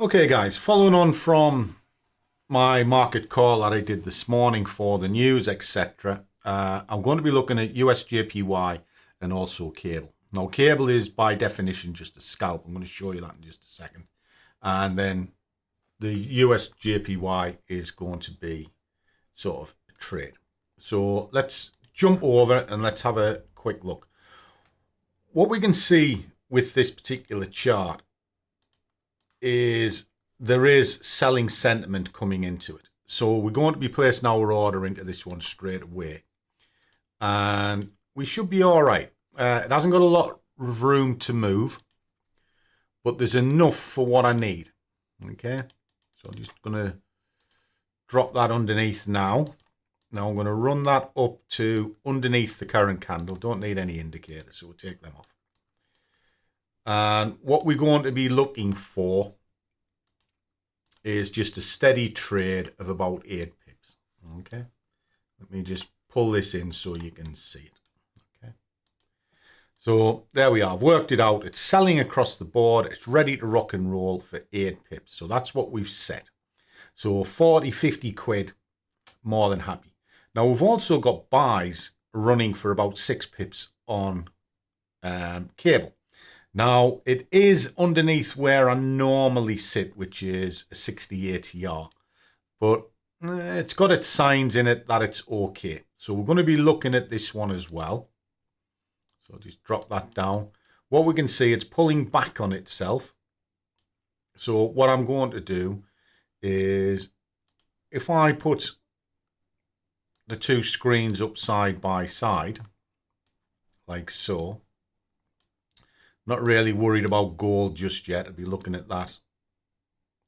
Okay guys, following on from my market call that I did this morning for the news, etc. I'm going to be looking at USDJPY and also cable. Now cable is by definition just a scalp. I'm going to show you that in just a second. And then the USDJPY is going to be sort of a trade. So let's jump over and let's have a quick look. What we can see with this particular chart is there is selling sentiment coming into it. So we're going to be placing our order into this one straight away. And we should be all right. It hasn't got a lot of room to move, but there's enough for what I need. Okay, so I'm just going to drop that underneath now. Now I'm going to run that up to underneath the current candle. Don't need any indicators, so we'll take them off. And what we're going to be looking for is just a steady trade of about 8 pips. Okay, let me just pull this in so you can see it. Okay, so there we are. I've worked it out. It's selling across the board. It's ready to rock and roll for 8 pips. So that's what we've set. So 40, 50 quid, more than happy. Now we've also got buys running for about 6 pips on cable. Now, it is underneath where I normally sit, which is a 60 ATR. But it's got its signs in it that it's okay. So we're going to be looking at this one as well. So just drop that down. What we can see, it's pulling back on itself. So what I'm going to do is, if I put the two screens up side by side, like so. Not really worried about gold just yet. I'll be looking at that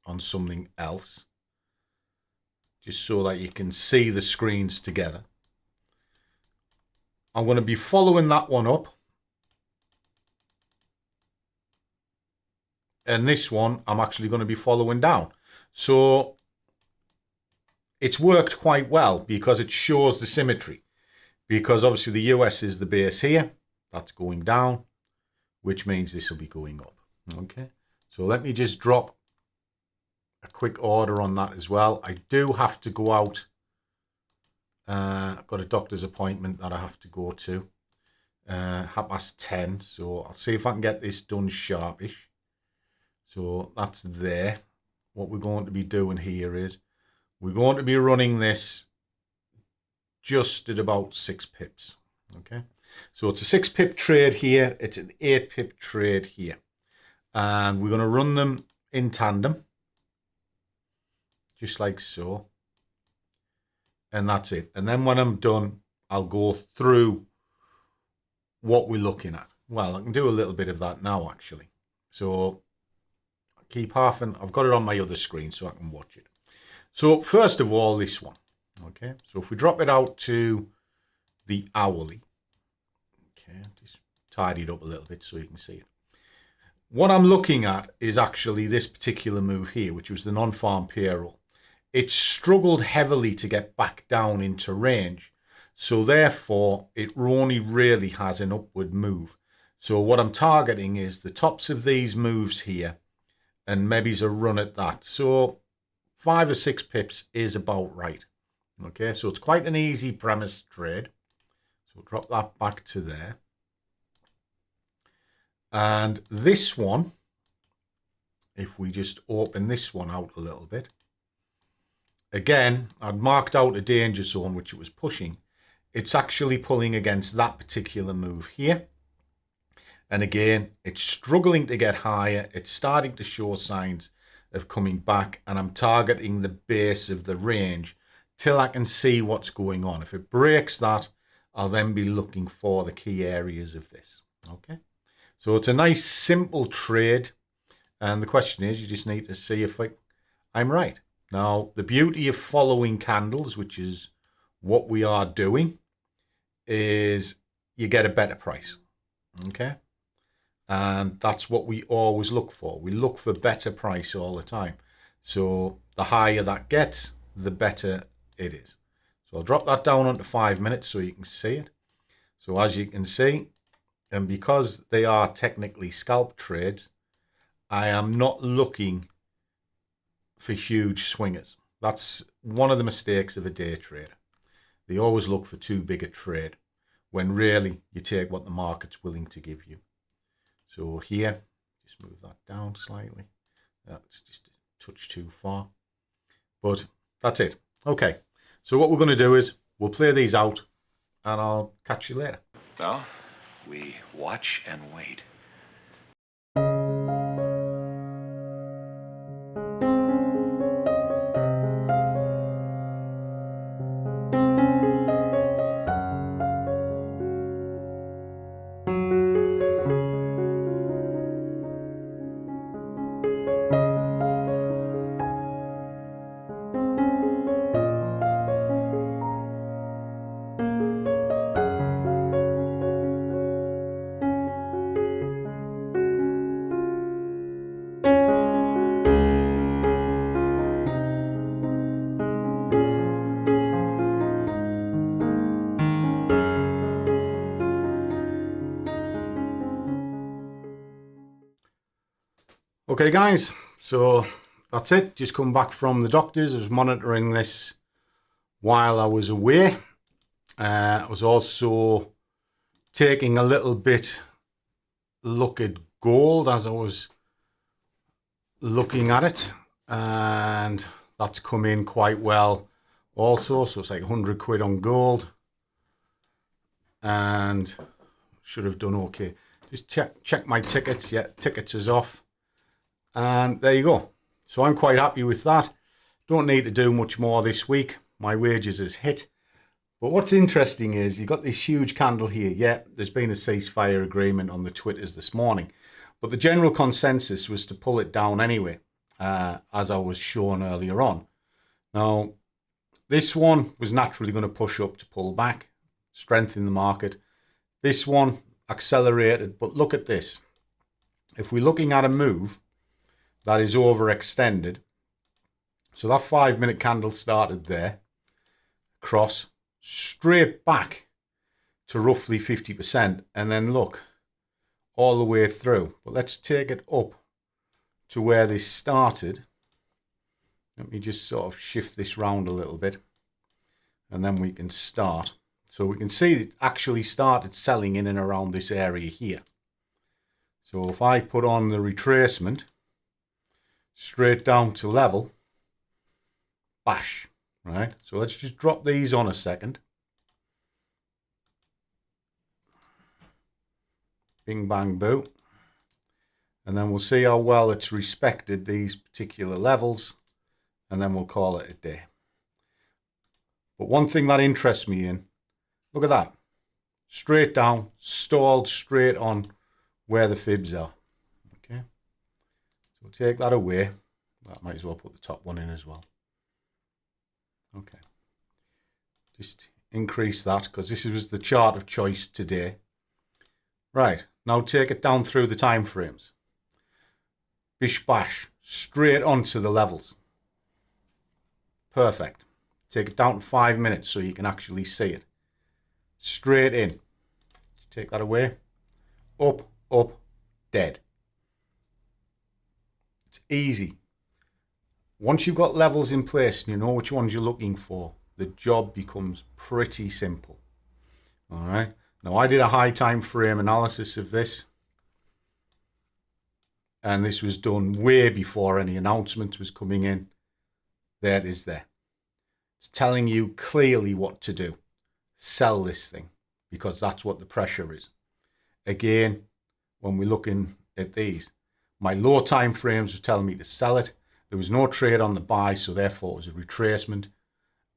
on something else. Just so that you can see the screens together. I'm going to be following that one up. And this one, I'm actually going to be following down. So it's worked quite well because it shows the symmetry. Because obviously the US is the base here. That's going down, which means this will be going up. Okay, so let me just drop a quick order on that as well. I do have to go out. I've got a doctor's appointment that I have to go to. 10:30. So I'll see if I can get this done sharpish. So that's there. What we're going to be doing here is we're going to be running this just at about 6 pips. Okay. So it's a 6 pip trade here. It's an 8 pip trade here. And we're going to run them in tandem. Just like so. And that's it. And then when I'm done, I'll go through what we're looking at. Well, I can do a little bit of that now, actually. So keep half, and I've got it on my other screen so I can watch it. So first of all, this one. Okay. So if we drop it out to the hourly. Okay, just tidy it up a little bit so you can see it. What I'm looking at is actually this particular move here, which was the non-farm payroll. It struggled heavily to get back down into range. So therefore, it only really has an upward move. So what I'm targeting is the tops of these moves here and maybe a run at that. So 5 or 6 pips is about right. Okay, so it's quite an easy premise trade. So drop that back to there. And this one, if we just open this one out a little bit. Again, I'd marked out a danger zone, which it was pushing. It's actually pulling against that particular move here. And again, it's struggling to get higher. It's starting to show signs of coming back. And I'm targeting the base of the range till I can see what's going on. If it breaks that, I'll then be looking for the key areas of this. Okay, so it's a nice simple trade, and the question is, you just need to see if I'm right. Now, the beauty of following candles, which is what we are doing, is you get a better price. Okay, and that's what we always look for. We look for better price all the time. So the higher that gets, the better it is. So I'll drop that down onto 5 minutes so you can see it. So as you can see, and because they are technically scalp trades, I am not looking for huge swingers. That's one of the mistakes of a day trader. They always look for too big a trade when really you take what the market's willing to give you. So here, just move that down slightly. That's just a touch too far. But that's it. Okay, so what we're going to do is we'll play these out and I'll catch you later. Well, we watch and wait. Okay guys, so that's it. Just come back from the doctors. I was monitoring this while I was away. I was also taking a little bit look at gold as I was looking at it, and that's come in quite well also. So it's like 100 quid on gold, and should have done okay. Just check my tickets. Yeah, tickets is off. And there you go. So I'm quite happy with that. Don't need to do much more this week. My wages has hit. But what's interesting is you got this huge candle here. Yeah, there's been a ceasefire agreement on the Twitters this morning. But the general consensus was to pull it down anyway, as I was shown earlier on. Now, this one was naturally going to push up to pull back, strengthen the market. This one accelerated. But look at this. If we're looking at a move that is overextended. So that 5-minute candle started there, cross, straight back to roughly 50%, and then look, all the way through. But let's take it up to where this started. Let me just sort of shift this round a little bit, and then we can start. So we can see it actually started selling in and around this area here. So if I put on the retracement, straight down to level, bash, right? So let's just drop these on a second. Bing, bang, boo. And then we'll see how well it's respected these particular levels, and then we'll call it a day. But one thing that interests me in, look at that. Straight down, stalled straight on where the fibs are. We'll take that away. I might as well put the top one in as well. Okay. Just increase that because this was the chart of choice today. Right. Now take it down through the time frames. Bish bash. Straight onto the levels. Perfect. Take it down to 5 minutes so you can actually see it. Straight in. Take that away. Up, up, dead. It's easy. Once you've got levels in place and you know which ones you're looking for, the job becomes pretty simple. All right. Now I did a high time frame analysis of this, and this was done way before any announcement was coming in. There it is there. It's telling you clearly what to do. Sell this thing because that's what the pressure is. Again, when we're looking at these, my low time frames were telling me to sell it. There was no trade on the buy, so therefore it was a retracement.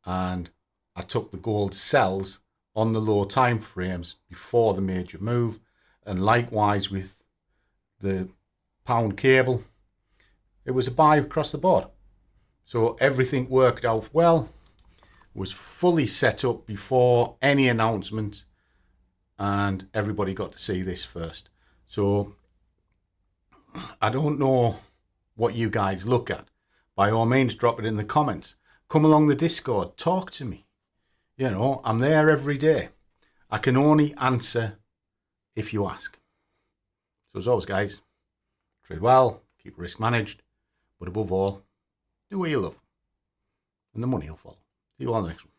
And I took the gold sells on the low time frames before the major move. And likewise with the pound cable, it was a buy across the board. So everything worked out well. It was fully set up before any announcement, and everybody got to see this first. So I don't know what you guys look at. By all means, drop it in the comments. Come along the Discord. Talk to me. You know, I'm there every day. I can only answer if you ask. So as always, guys, trade well, keep risk managed, but above all, Do what you love. And the money will follow. See you all on the next one.